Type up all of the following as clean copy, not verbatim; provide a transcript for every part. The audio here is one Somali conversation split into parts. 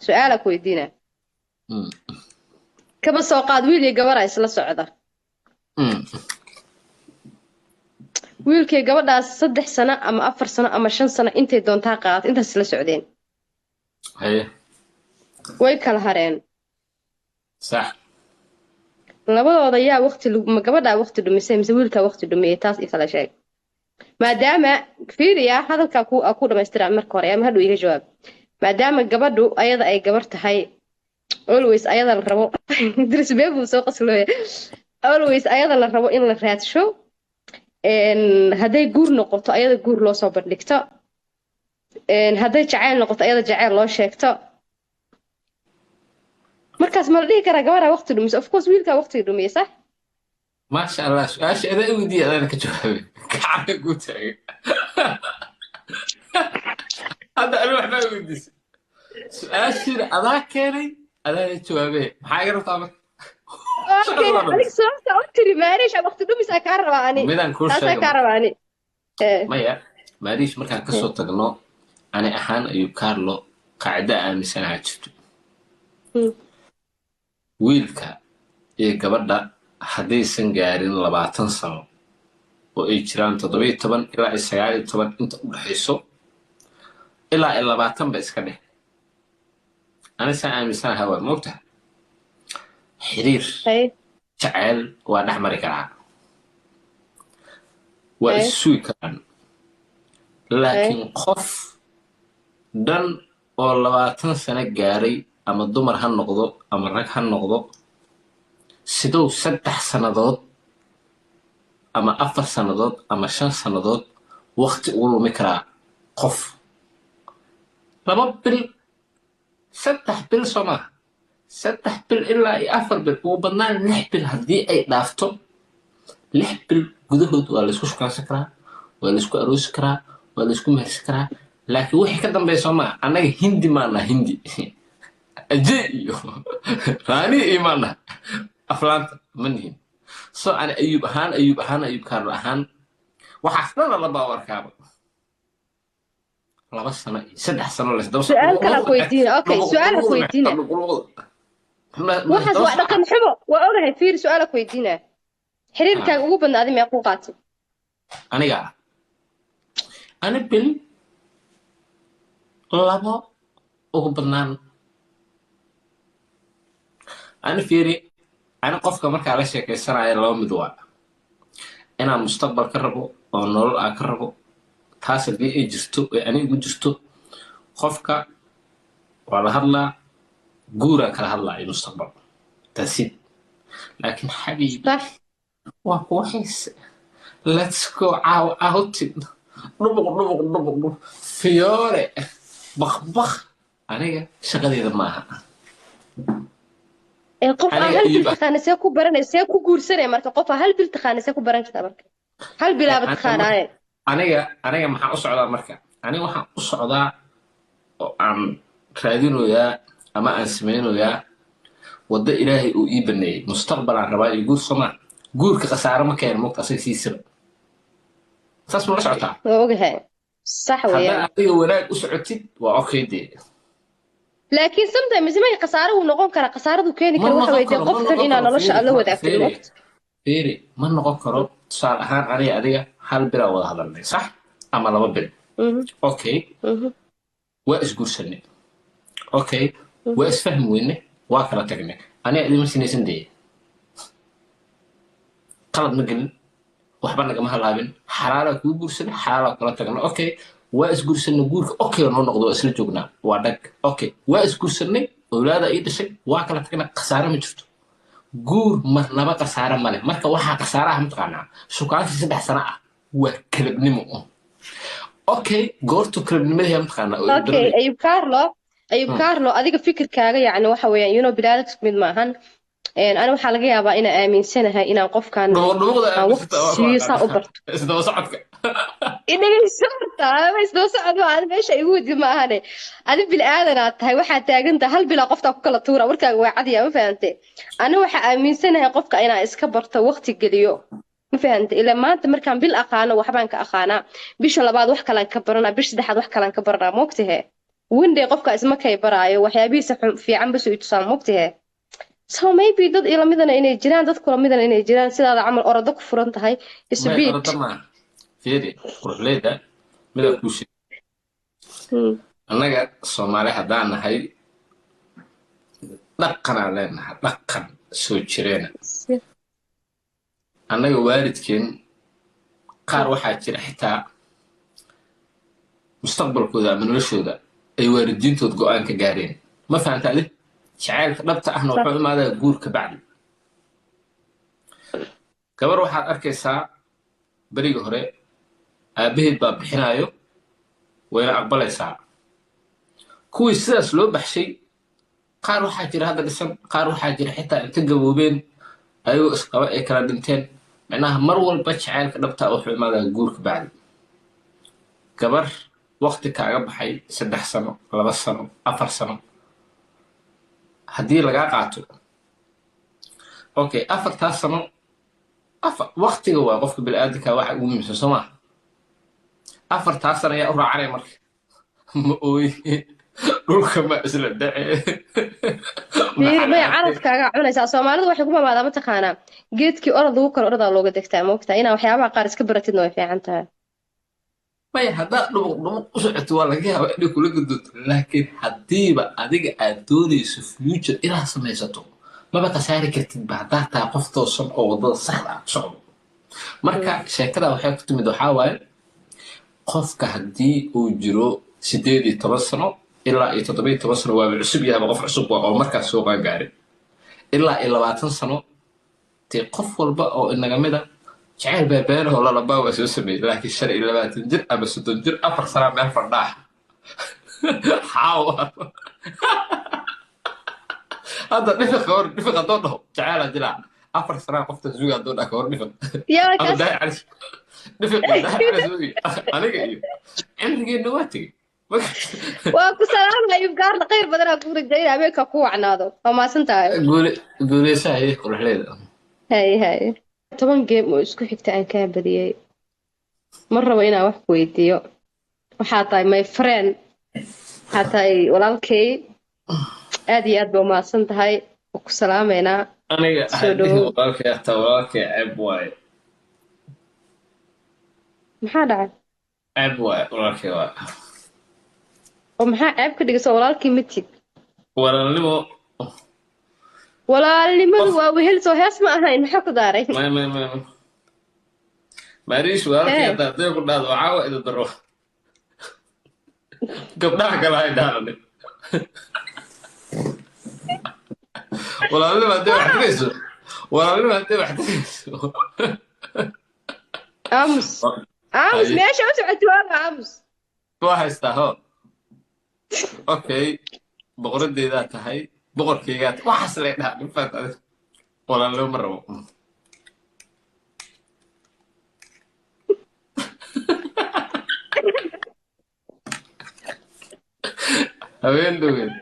سؤالك ويدينا أمم. كما سوقات ويلي قبر isla socda أمم. wiilkay gabadhaas 3 sano ama 4 sano ama 5 sano intay doontaa qaat intaas la socdeen هي way kala hareen صح. labadooda yaa waqti ma gabadha waqti dhumisay mise wiilka waqti dhumiyay taas i kala sheeg maadaama fiiriya hadalka ku dhameystira marka hore ama haduu iga jawaab maadaama gabadhu ayada ay gabar tahay always ayada la rabo diris beebu soo qaslooya always ayada la rabo in la raadsho hadday guur noqoto ayada guur loo soo bandhigto hadday jacayl noqoto ayada jacayl loo sheegto markaas ma la dhihi karaa gabadha waqti dhumis of course wiilkaa waqtiga dhumiyay sax ما شاء الله سؤال أنا ودي أنا كجوابي كعب قلت هذا أنا وحنا ودي سؤال شيء أنا كاري أنا جوابي حاجة طبعا اوكي شغلة عليك بس سؤال قلت معليش waqti dhumisaa kaa rabaa ani ميدان كل taasaa شيء kaa ما rabaa ani مايا ماريش مركان كسو تغنو أنا أحان أيوب كارلو قاعدة آمسان عجبتو ويلكا إيه قبضة حديثن قارين 20 سنة oo ay jiraan 17 ilaa 19 inta u dhaxayso ilaa 20 ba iska dheh ana saa aaminsan hawa moogta xiriir jacayl waa dhex mari karaa waa isugi karaan laakiin qof dhan oo 20 sano gaaray ama dumar ha noqdo ama rag ha noqdo sidoo 3 sanadood ama 4 sanadood ama 5 sanadood waqti uu lumi karaa qof 2 bil 3 bil soma 3 bil ilaa 4 bil uu badnaan 6 bil haddii ay dhaafto 6 bil gudahood waa la isku shukaansan karaa waa la isku aroosi karaa waa la isku mehersan karaa laakiin wixii ka dambeeya soma annaga hindi maana hindi ajay iyo raani imaana aflaanta manihin so أنا أيوب أيوب كارل أهان وحصلنا لبا وركابه لا بس أنا 6 سنوات لسه دوس سؤال كلا كويدين اوكي سؤالك كويدين waxaas waa dhaqan xumo waa ogahay fiir su'aala ku weydiina xiriirkaaga ugu badnaaday meequu qaatay أنا بال لبا ugu badnaan أنا فيري أنا قفك مركا على شيء كيسنا يا لو مدوا أنا مستقبل كربو أو نور أكربو تحصل بيه جستو يعني جستو قفك وعلى هلا جورا كهلا المستقبل تسيد لكن حبيبي صح وحيس let's go outing نبغ فيوري بخ أنا شغلي معها qof aan hal bil taqaanay ku baranaysaa ku guursanay marka qof aan hal bil taqaanay ku baran kartaa marka hal bil aad taqaanay aniga maxaa u socdaa marka aniga waxaan u socdaa oo aan raadinayaa ama aan samaynayaa wada ilaahay uu ii baneeyay mustaqbal aan rabaa iyo guur soma guurka khasaare ma keen moogta asaga siisaba saas ma la socotaa ogahay sax weeyaan hadda adiga wanaag u socotid waa okay dee laakiin sometimes ma khasaaro uu noqon kara khasaaradu keeni kara waxa weeyday qofkan inaan nolosha alla wadaagto fiiri ma noqon karo tusaale ahaan aniga adiga hal bil aan wada hadalnay sax ama 2 bil okay waa isguursanay okay waa isfahmi weynay waa kala tagnay aniga idin sinaysan dee qalad ma gelin waxba nagama halaabin xalaala kuu guursanay xalaala kala tagnay okay waa isguursanay guurka okay noo noqdo isla joognaa waa dhag okay waa isguursanay awlaada ii dhashay waa kala tagnay khasaare ma jirto guur marnaba khasaare male marka waxaa khasaaraha mataqaanaa shukaansi 3 sano ah waa kalabnimo okay goortu kalabnimadii mataqaanaa okay ayub carlo adiga fikirkaaga yani waxa weeyaan you know bilaadad mid maahan أنا waxaa laga yaabaa inaan aaminsanahay inaan qofkan waqti siiyo u barto isdaba socodka inaga socodta isdaba socodka aan meesha igu wadi ma ahane adi bil aadan aad tahay waxaa taagantahay hal bila qofta ku kala tuura warkaaga waa cadiya ma fahantay ana waxa aaminsanahay qofka inaan iska barto waqti geliyo ma fahantay ilaa maanta markaan bil aqaano waxbaan ka aqaanaa bisha labaad wax kale ka baranaa bisha saddexaad wax kale ka baranaa moogtahay winday qofka isma kay baraayo waxyaabihiisa fiican bas u tusaan mogtahe so maybe dad ila midana inay jiraan dad kula midana inay jiraan sidaada camal orado ku furan tahay may isbiid orada ma fiiri quruxleyda midab kuu sheeg annaga Soomaali haddaan nahay dhaqanaan leenahay dhaqan soo jireena annaga waalidkeen qaar waxaa jira xitaa mustaqbalkooda ama noloshooda ay waalidiintood go'aan ka gaareen ma fahanta adi jacaylka dhabta ahna wuxuu imaadaa guurka bacdi gabar waxaad arkaysaa beriga hore aabaheed baa bixinaayo wayna aqbalaysaa kuwii sidaas loo baxshay qaar waxaa jira hadda dhisan qaar waxaa jira xitaa inta gaboobeen ayagoo isqaba ay kala dhinteen macnaha mar walba jacaylka dhabta wuxuu imaadaa guurka bacdi gabar waqti kaaga baxay 3 sano 2 sano 4 sano haddii lagaa qaato okay 4 sano waqtiga waa qofka bini'aadamka waxa ugu muhiimsan soo maaha 4 sano ayaa u raacanaya marka ma ooy dhulka ma isla dhacee may carabkaaga cunaysaa Soomaalidu waxay ku mamaadaa mataqaanaa geedkii orod lagu kala oradaa looga degtaa moogtaa inaa waxyaabaha qaar iska baratidna way fiican tahay may haddaad dhumuq u socoto waa laga yaabaa inay kula gudunto laakiin haddiiba adiga aad doonayso future inaad samaysato maba khasaari kartid ba haddaad tahay qof toosan oo waddada saxda ah socdo marka sheekada waxay ku timid waxaa waaye qofka haddii uu jiro 18 sano ilaa 17 sano waa cusub yahay qof cusub oo markaas soo qaankaaray ilaa 20 sano tii qof walba oo inaga mid ah jacayl baabaanahoo lalabaa waa soo sameeyey laakiin 25 jir ama 30 jir 4 sano meel fadhaa xaawa hadda dhifiq haddoo dhaho jacayla dilaa 4 sano qofta zuuga haddoo dhaha kahor dhifiq ama dahay calis dhifiq dahay calis ugi aniga iyo cimrigeena waa tegey waa ku salaamay gaarna khayr badan aan ku rajayna habeenka ku wacnaado waa maasan tahay guuleysaha iyo quruxleeda hay 10 game oo isku xigta aan kaa badiyay mar rabo inaan wax weydiiyo waxaa tahay my friend waxaa tahay walaalkay aad iyo aad baa umahadsan tahay oo ku salaameynaa aniga walaalkay hataa walaalkay ceeb waaye maxaa dhacay ceeb waaye walaalkay waa oo maxaa ceeb ka dhigaysa walaalkii matid walaalnimadu waa wehel soo hees ma ahayn maxaa ku daaray maariish walaalkay hataa hadday ku dhahdo waxaa waa ida daro gabdhaha kale hay dhaanane walaalnima hadday wax dirayso aamus meesha u socoti waaga aamus waa haystaa ho okay boqoradeedaa tahay boqorkaygaa waxaas lay dhaha dhifaad adig walaalnimo ma rabo habeen dhaweed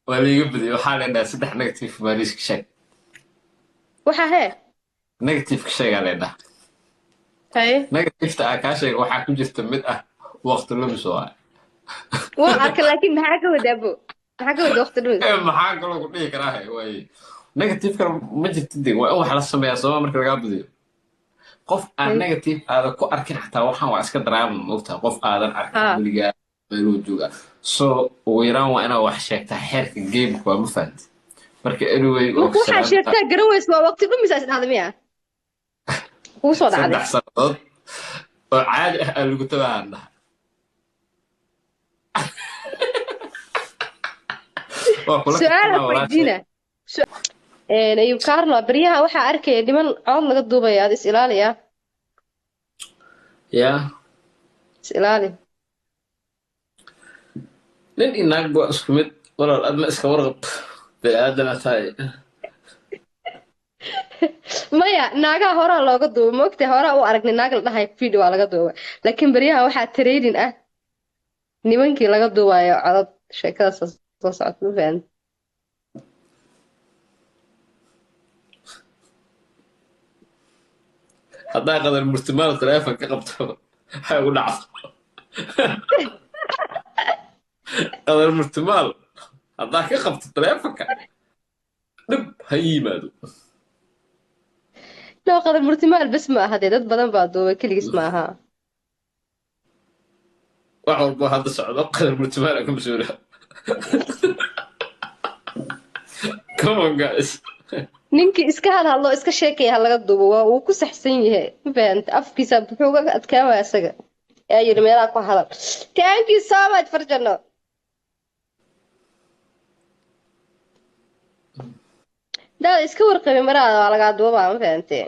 waa liiga badiyay waxaa lay dhaha 3 negative maariiska sheeg waxa hee negative ka sheegaa lay dhaha haye negativeta aa kaa sheega waxaa ku jirta mid ah waqti lumis oo ah waa arka laakiin maxaa ka wadaabo maxaa ka wada waqti lumis maxaa kaloo ku dhihi karaa waaye negative kana ma jirto deg waa in wax la sameeyaa sababa marka lagaa badiyo qof aan negative aada ku arkin xataa waxaan waa iska daraama moogtaa qof aadan arkin weligaa meeluu jooga so ugu yaraan waa inaa wax sheegtaa xeerka gameka waa ma fahanti marka anyway waxaa sheegtaa garaweys waa waqti lumis is dhahda miya kuu soo dhacday 3 sannadood oo caadi ah aan lagu tabahaan dhaha su'aal weydiina ayub carlo baryaha waxaa arkaya dhiman cod laga duubaya aad is ilaaliya yaa is ilaali nin inaag baa isku mid walaal adna iska warqab bini'aadana tahay maya naagaha horaa looga duuba moogtay horaa u aragnay naag la dhahay video waa laga duuba laakiin baryaha waxaa training ah nimankii laga duubayo codad sheekadaas soo socota ma fahan haddaa qadar murtimaal teleefon ka qabto waxay ugu dhacdo qadar murtimaal haddaa ka qabto taleefanka dhib ha yimaado loo qadar murtimaal bas ma aha dee dad badan baa duubay keligiis ma aha wax walbo hadda socdo qadar murtimaal ka mas-uula come on guys ninkii iska hadlo iska sheekaya ha laga duubo waa uu ku saxsan yahay ma fahanta afkiisa wuxuu uga adkaawaa isaga yaa yidhi meelaha ku hadal thank you so much farjano daad iska warqabi maraada waa lagaa duubaa ma fahantee